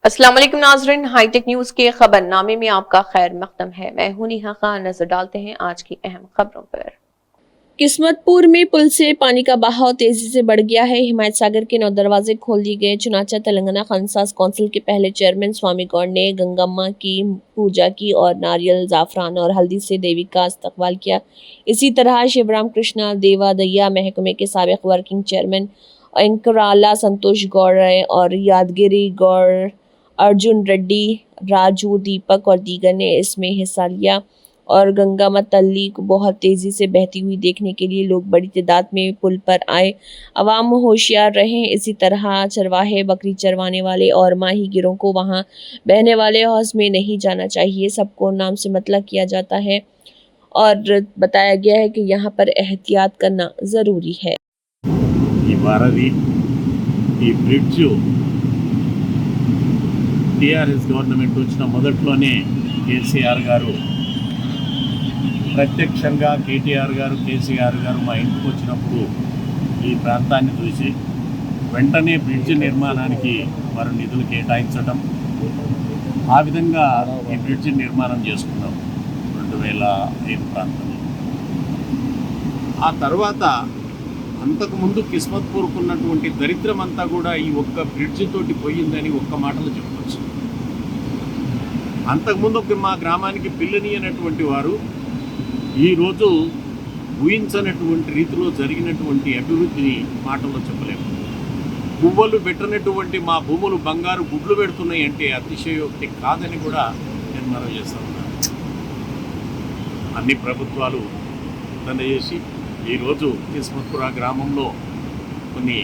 अस्सलाम वालेकुम नाज़रीन, हाईटेक न्यूज के खबरनामे में आपका खैर मकदम है। मैं हूं नेहा खान। नजर डालते हैं आज की अहम खबरों पर। किस्मतपुर में पुल से पानी का बहाव तेजी से बढ़ गया है। हिमायत सागर के 9 दरवाजे खोल दिए गए। चुनाचा तेलंगाना खानसास काउंसिल के पहले चेयरमैन स्वामी गौड़ ने गंगम्मा की पूजा की और नारियल, जाफरान और हल्दी से देवी का इस्तकबाल किया। इसी तरह शिवराम कृष्णा देवादया महकमे के साबिक वर्किंग चेयरमैन अंकराला संतोष गौड़ और यादगिरी गौड़, अर्जुन रेड्डी, राजू, दीपक और दीगर ने इसमें हिस्सा लिया और गंगा तल्ली को बहुत तेजी से बहती हुई देखने के लिए लोग बड़ी तादाद में पुल पर आए। अवाम होशियार रहें। इसी तरह चरवाहे, बकरी चरवाने वाले और माही गिरों को वहां बहने वाले हौज में नहीं जाना चाहिए। सबको नाम से मतलब किया जाता है और बताया गया है कि यहाँ पर एहतियात करना ज़रूरी है। టీఆర్ఎస్ గవర్నమెంట్ వచ్చిన మొదట్లోనే కేసీఆర్ గారు ప్రత్యక్షంగా కేటీఆర్ గారు, కేసీఆర్ గారు మా ఇంటికి వచ్చినప్పుడు ఈ ప్రాంతాన్ని చూసి వెంటనే బ్రిడ్జ్ నిర్మాణానికి వారు నిధులు కేటాయించడం, ఆ విధంగా ఈ బ్రిడ్జ్ నిర్మాణం చేసుకున్నాం 2005 ప్రాంతంలో. ఆ తర్వాత అంతకుముందు కిస్మత్పూర్కు ఉన్నటువంటి దరిద్రం అంతా కూడా ఈ ఒక్క బ్రిడ్జ్ తోటి పోయిందని ఒక్క మాటలో చెప్పవచ్చు. అంతకుముందు మా గ్రామానికి పిల్లనియనటువంటి వారు ఈరోజు ఊహించనటువంటి రీతిలో జరిగినటువంటి అభివృద్ధిని మాటల్లో చెప్పలేము. పువ్వులు పెట్టినటువంటి మా భూములు బంగారు గుడ్లు పెడుతున్నాయి అంటే అతిశయోక్తి కాదని కూడా నేను మనవి చేస్తా ఉన్నాను. అన్ని ప్రభుత్వాలు చేసి ఈరోజు కిస్మత్పుర గ్రామంలో కొన్ని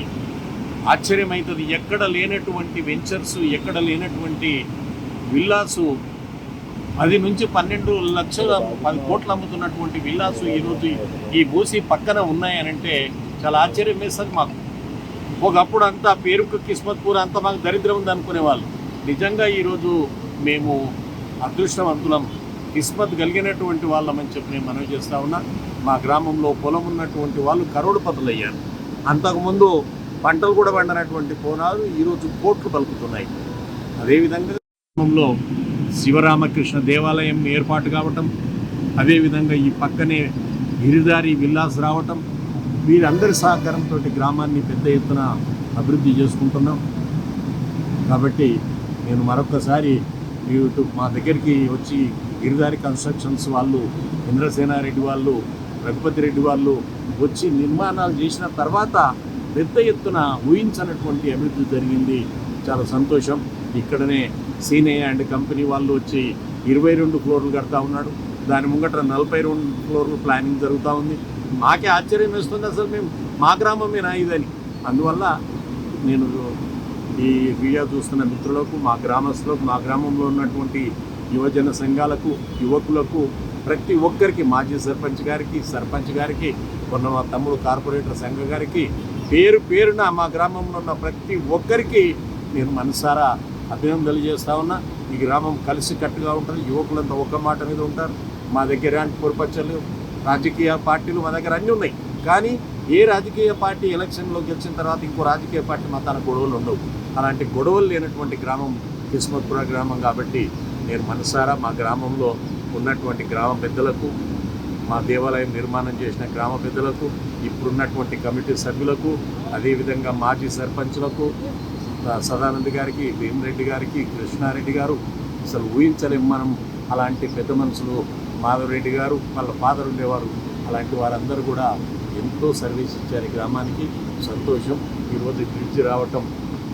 ఆశ్చర్యమవుతుంది. ఎక్కడ లేనటువంటి వెంచర్స్, ఎక్కడ లేనటువంటి విల్లాసు 10 నుంచి 12 లక్షల 10 కోట్లు అమ్ముతున్నటువంటి విల్లాసు ఈరోజు ఈ మూసి పక్కన ఉన్నాయనంటే చాలా ఆశ్చర్యం వేస్తుంది మాకు. ఒకప్పుడు అంతా పేరుకు కిస్మత్పూర్ అంతా మాకు దరిద్రం ఉంది అనుకునేవాళ్ళు. నిజంగా ఈరోజు మేము అదృష్టవంతులం, కిస్మత్ కలిగినటువంటి వాళ్ళమని చెప్పి నేను మనవి చేస్తా ఉన్నా. మా గ్రామంలో పొలం ఉన్నటువంటి వాళ్ళు కరోడుపతులయ్యారు. అంతకుముందు పంటలు కూడా పండినటువంటి పొలాలు ఈరోజు కోట్లు పలుకుతున్నాయి. అదేవిధంగా గ్రామంలో శివరామకృష్ణ దేవాలయం ఏర్పాటు కావటం, అదేవిధంగా ఈ పక్కనే గిరిదారి విల్లాస్ రావటం, వీరందరి సహకారంతో గ్రామాన్ని పెద్ద ఎత్తున అభివృద్ధి చేసుకుంటున్నాం. కాబట్టి నేను మరొకసారి మా దగ్గరికి వచ్చి గిరిదారి కన్స్ట్రక్షన్స్ వాళ్ళు, ఇంద్రసేనారెడ్డి వాళ్ళు, రఘుపతి రెడ్డి వాళ్ళు వచ్చి నిర్మాణాలు చేసిన తర్వాత పెద్ద ఎత్తున ఊహించినటువంటి అభివృద్ధి జరిగింది. చాలా సంతోషం. ఇక్కడనే సీనయ్య అండ్ కంపెనీ వాళ్ళు వచ్చి 22 ఫ్లోర్లు కడతా ఉన్నాడు. దాని ముంగట 42 ఫ్లోర్లు ప్లానింగ్ జరుగుతూ ఉంది. మాకే ఆశ్చర్యం వేస్తుంది, అసలు మేము మా గ్రామమేనా ఇదని. అందువల్ల నేను ఈ వీడియో చూస్తున్న మిత్రులకు, మా గ్రామస్తులకు, మా గ్రామంలో ఉన్నటువంటి యువజన సంఘాలకు, యువకులకు, ప్రతి ఒక్కరికి, మాజీ సర్పంచ్ గారికి, సర్పంచ్ గారికి, కొన్న మా తమ్ముడు కార్పొరేటర్ సంఘ గారికి, పేరు పేరున మా గ్రామంలో ఉన్న ప్రతి ఒక్కరికి నేను మనసారా అభినందనలు చేస్తా ఉన్నా. ఈ గ్రామం కలిసి కట్టుగా ఉంటుంది. యువకులంతా ఒక్క మాట మీద ఉంటారు. మా దగ్గర పొరపచ్చలు రాజకీయ పార్టీలు మా దగ్గర అన్నీ ఉన్నాయి. కానీ ఏ రాజకీయ పార్టీ ఎలక్షన్లో గెలిచిన తర్వాత ఇంకో రాజకీయ పార్టీ మతాన గొడవలు ఉండవు. అలాంటి గొడవలు లేనటువంటి గ్రామం కిస్మత్పుర గ్రామం. కాబట్టి నేను మనసారా మా గ్రామంలో ఉన్నటువంటి గ్రామ పెద్దలకు, మా దేవాలయం నిర్మాణం చేసిన గ్రామ పెద్దలకు, ఇప్పుడున్నటువంటి కమిటీ సభ్యులకు, అదేవిధంగా మాజీ సర్పంచులకు, సదానంద్ గారికి, భీమరెడ్డి గారికి, కృష్ణారెడ్డి గారు, అసలు ఊహించలేం మనం. అలాంటి పెద్ద మనుషులు మాధవరెడ్డి గారు, వాళ్ళ ఫాదర్ ఉండేవారు. అలాంటి వారందరూ కూడా ఎంతో సర్వీస్ ఇచ్చారు ఈ గ్రామానికి. సంతోషం. ఈరోజు బ్రిడ్జ్ రావటం,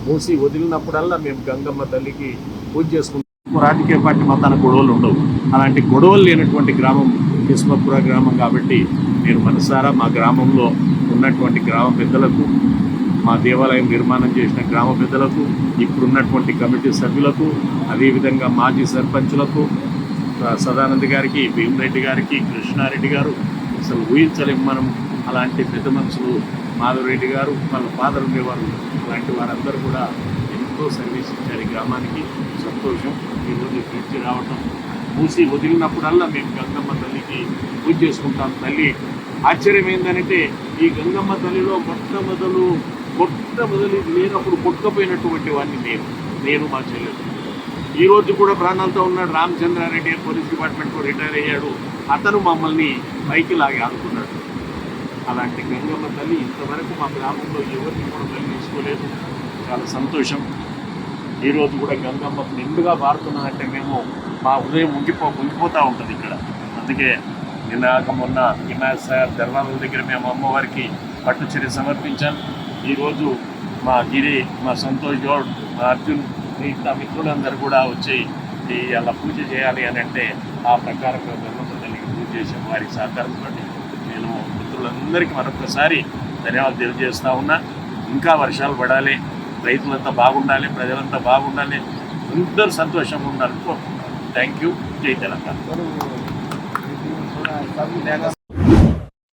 మూసి వదిలినప్పుడల్లా మేము గంగమ్మ తల్లికి పూజ చేసుకుంటాం. రాజకీయ పార్టీ మతాన గొడవలు ఉండవు. అలాంటి గొడవలు లేనటువంటి గ్రామం కిస్మత్పుర గ్రామం. కాబట్టి నేను మనసారా మా గ్రామంలో ఉన్నటువంటి గ్రామ పెద్దలకు, మా దేవాలయం నిర్మాణం చేసిన గ్రామ పెద్దలకు, ఇప్పుడున్నటువంటి కమిటీ సభ్యులకు, అదేవిధంగా మాజీ సర్పంచులకు, సదానంద్ గారికి, భీమరెడ్డి గారికి, కృష్ణారెడ్డి గారు, అసలు ఊహించలేం మనం. అలాంటి పెద్ద మనుషులు మాధవరెడ్డి గారు, వాళ్ళ ఫాదర్ ఉండేవారు. అలాంటి వారందరూ కూడా ఎంతో సర్వీస్ ఇచ్చారు ఈ గ్రామానికి. సంతోషం. ఈరోజు బ్రిడ్జ్ రావటం, మూసి వదిలినప్పుడల్లా మేము గంగమ్మ తల్లికి పూజ చేసుకుంటాం. తల్లి ఆశ్చర్యం ఏంటంటే ఈ గంగమ్మ తల్లిలో మొట్టమొదలు లేనప్పుడు కొట్టుకపోయినటువంటి వాడిని నేను మా చెల్లెలు. ఈ రోజు కూడా ప్రాణాలతో ఉన్నాడు రామచంద్రారెడ్డి, పోలీస్ డిపార్ట్మెంట్కు రిటైర్ అయ్యాడు. అతను మమ్మల్ని పైకి లాగి ఆదుకున్నాడు. అలాంటి గంగమ్మ తల్లి ఇంతవరకు మా గ్రామంలో ఎవరిని కూడా బలి తీసుకోలేదు. చాలా సంతోషం. ఈరోజు కూడా గంగమ్మ నిండుగా పారుతున్నదంటే మేము మా ఉదయం ఉంగిపోతూ ఉంటుంది ఇక్కడ. అందుకే మొన్న వినాయక సాగర్ దర్వాజల దగ్గర మేము అమ్మవారికి పట్టు చర్య సమర్పించాం. ఈరోజు మా గిరి, మా సంతోష్ గౌడ్, మా అర్జున్, మిగతా మిత్రులందరూ కూడా వచ్చి అలా పూజ చేయాలి అని అంటే ఆ ప్రకారంగా గంగమ్మ తల్లికి పూజ చేసాం. వారి సహకారంతో నేను మిత్రులందరికీ మరొకసారి ధన్యవాదాలు తెలియజేస్తూ ఉన్నా. ఇంకా వర్షాలు పడాలి, రైతులంతా బాగుండాలి, ప్రజలంతా బాగుండాలి, అందరూ సంతోషంగా ఉండాలని కోరుకుంటున్నాను. Thank you. జై తెలంగాణ.